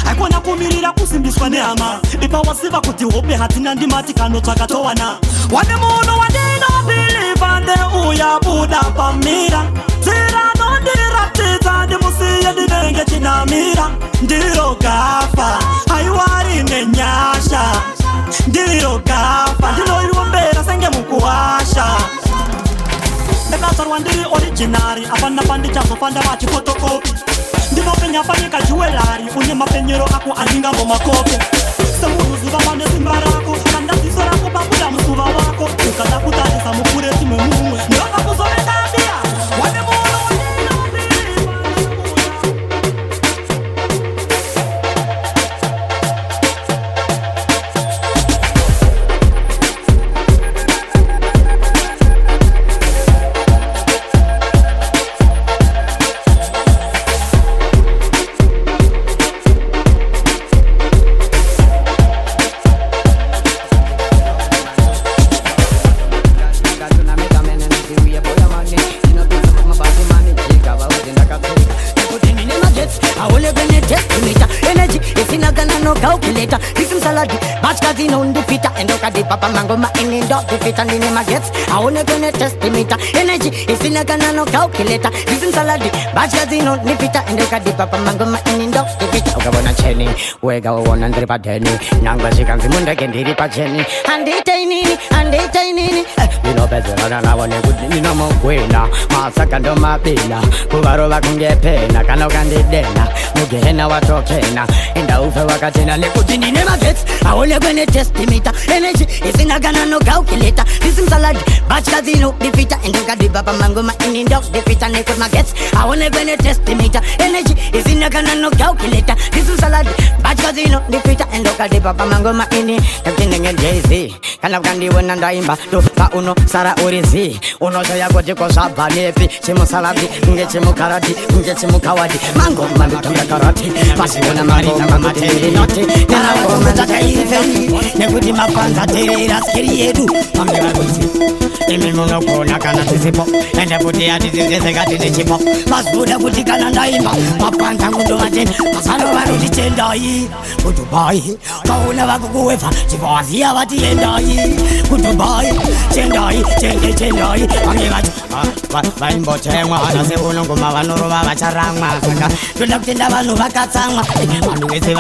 aikona kumirira kusimbiswa nehama ipa wasiva kuti hope hatina ndimati kanotsvakatowana wane munhu wandinobiliva ndeuya buda pamira tiranondiratidza ndimusiye ndinenge chinamira ndiro gafa aiwari nenyasha ndiro gafa ndinoirombera senge mukuwasha ndakazvarwa ndiri originari apana pandichazofanda vachifotokopi ndinopenya panyika juwelari une mapenyero ako andingambomakope semuruziva mane simba rako kanda ziso rako pabuda musuva wako ukada kutarisa mupuresi memumwe ndokakuzovendabia wane muno calculator, this is salad, batch casino on the fita, and look at the papa mango, my in the dog, the fit and the name I gets. I wanna gonna test the meter, energy, it's in a no calculator, this is salad, batch casino on the fita, and look at the papa mango, my in the dog, the fit. Okay, wanna chenny, we go on and rip a denny, Nanga chicken, the munda can rip a chenny, and they tiny, you know better than I want a good, no more buena, Masaka my pina, Kuvarova can get pena, Kano can de dena, Mugena watokena, in the Ufawakatina, Neputini never gets. I only when it test the meter, energy is in a no calculator. This is salad, batch casino, defeater, and look at the papa mango, my in dog, defeat and make my gets. I only when it test the meter, energy is in a no calculator. This is salad, batch casino, defeater, and look at the papa mango, my in the Jay-Z. Can have candy when and Daimba, to Pauno, Sara Urizi, Uno Sayako Saba, Nepi, Chimo Saladi, Ngechimo Karati, Ngechimo Kawadi, Mango, Mamma Karati, Passion Marina, Mamma Noti, Nebuti Mapanda, Skiriedu, Imimono, Nakana Tisipo, and the Buddha is the Chipo, Masbuda Butikan and Daima, Mapanta Mudomatin, Masano Tendai, Goodbye, Kauna Gueva, Chivazia, Vati and Dai, Goodbye, Tendai, Tendai, Fine Bochema, Sevono, Mavanova, Charama, Productinavano Vakatama, and with the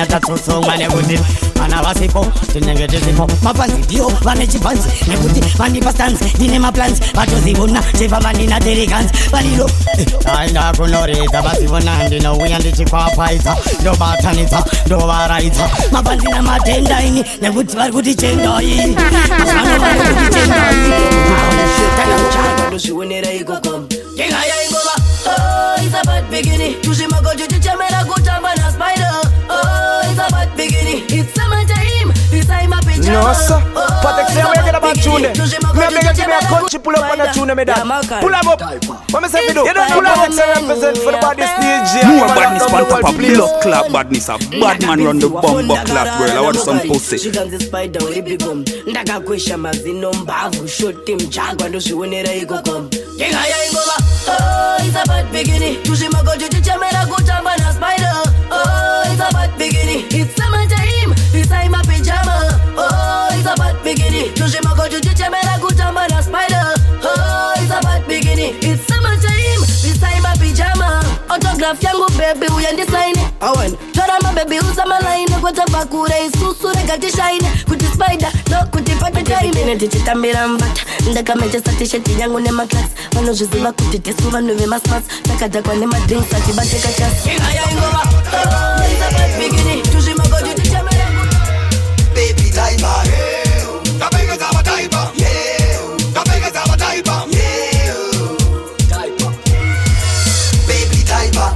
Tatsu, Manevudi, Manavasipo, Tinegatipo, Mapandio, Vanechi Pansi, Nebuti, Mani Pastans, Dinema plants, Patosivuna, Chevamanina Derigans, Vanilo, Taina Colore, Tabasivona, and no way and the Chipa Paita, Dobatanita, Dovaraita, Mapantina Matenda, Nebuti Vaguti Chendoi, oh, it's a bad beginning. Tushima go to Chamera, go Tamana Spider. Oh, it's a bad beginning. It's summertime. This time my picture. No, sir. Patek say we get about tune. Me give me a country pull up on the tune me that. Pull up. What me say we do? You don't pull up say represent for the body stage. More badness on top of blood clap badness. A bad man run the bomb clap world. I want some pussy. She can spider with big gum. Ndaga kwesha mazino mbavu shot him jagwa ndo shiwonera iko kom. Kenga ya ingoma. Oh, it's a bad beginning. Tushima go to Chamera, go Tamana Spider. Oh, it's a bad beginning. It's summertime. This time my pajama. Oh, it's a bad beginning. Tushima go to Chamera, go Tamana Spider. Oh, it's a bad beginning. It's summertime. This time my pajama. Autograph yangu baby, we design. Awen, chora my baby, usama line. potava kura isusu rakatishine kuti spider no kuti pata time ine tichitambira mbata ndakamecha t-shirt yangu nemaklaks vanozviziva kuti tisu vanhu vemasmats takadhakwa nemadrinks atibateka chasi ayaingova bigini tuzvimagodi tichamera baby diver kapenge zava diver kapenge zava diver baby diver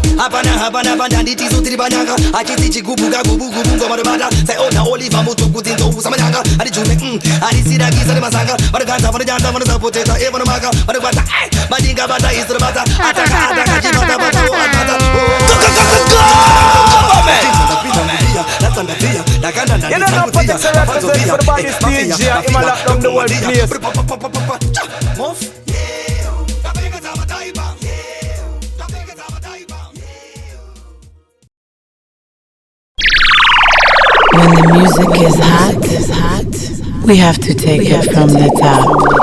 hapana bandanditizo tiri banyanga achiti chigubuga gubugubu ngomarubata sayona oliva mutuku zinzou samanyanga adijume adisiragiza nemasanga vanoganza vanojanda vanosapoteta evanomaka vanogwata madinga bata isirabata ataka chimatabata You know no Patex represent for the body stage here. Him a lock down the whole place. When the music is hot, we have to take it from the top.